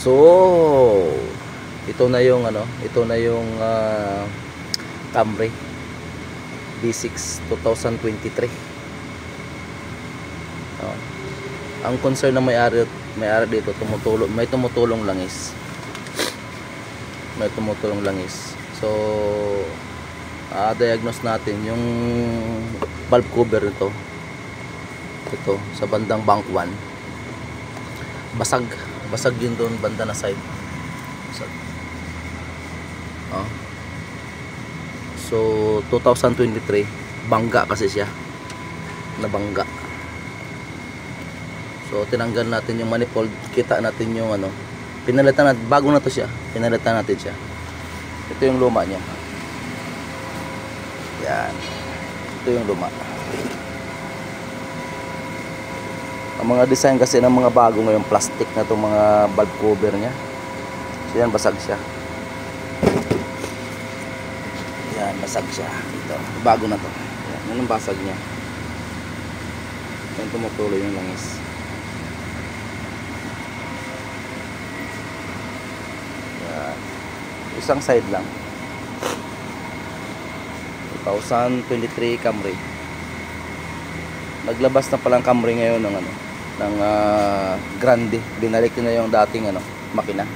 So, ito na yung Camry B6 2023. Oh. Ang concern na may-ari dito, may tumutulong langis. So, diagnose natin yung valve cover nito. Ito sa bandang bank 1. Basag yun doon banda na side. Basag. Oh. So 2023, bangga kasi siya. Nabangga. So tinanggal natin yung manifold, kita natin yung pinalitan natin, bago na to siya. Pinalitan natin siya. Ito yung luma niya. Yan. Ito yung luma. Ang mga design kasi ng mga bago ngayon, plastic na itong mga valve cover nya. So yan, basag siya. Yan, basag siya. Ito, bago na to. Yan, yan ang basag nya. Yan, tumutuloy yung langis. Yan. Isang side lang. 2023 Camry. Naglabas na palang Camry ngayon ng Grande. Binalik na yung dating makina,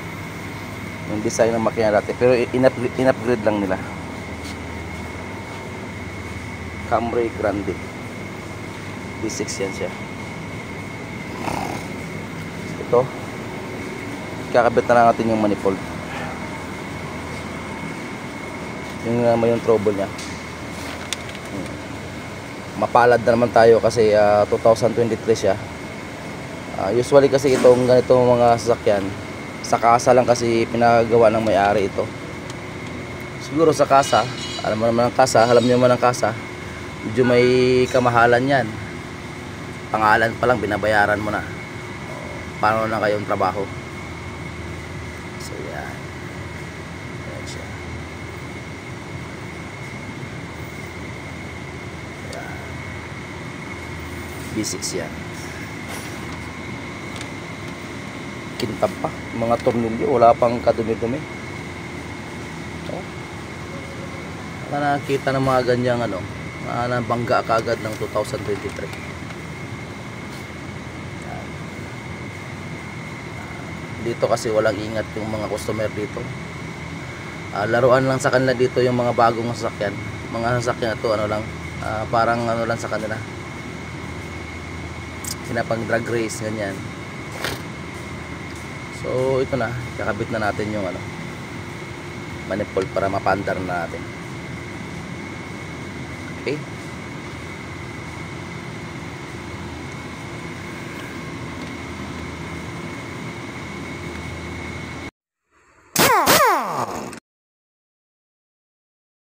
yung design ng makina dati, pero in-upgrade lang nila. Camry Grande B6 yan siya. Ito, kakabit na lang natin yung manifold, yung trouble nya. Mapalad na naman tayo kasi 2023 siya. Usually kasi itong ganitong mga sasakyan, sa kasa lang kasi pinagawa ng may-ari ito. Siguro sa kasa, alam mo naman ang kasa, alam niyo naman ang kasa, medyo may kamahalan yan. Pangalan pa lang binabayaran mo na. Paano na kayong trabaho? So yan. Yan siya. Yan. B6 yan. Kintab pa, mga tornilyo, wala pang kadumi-dumi. So, nakakita ng mga ganyang nabangga kaagad ng 2023. Yan. Dito kasi walang ingat yung mga customer dito. Laruan lang sa kanila dito yung mga bagong sasakyan. Mga sasakyan na to parang lang sa kanila. Pinapang drag race ganyan. So ito na, kakabit na natin yung manifold para mapandar na natin. Okay.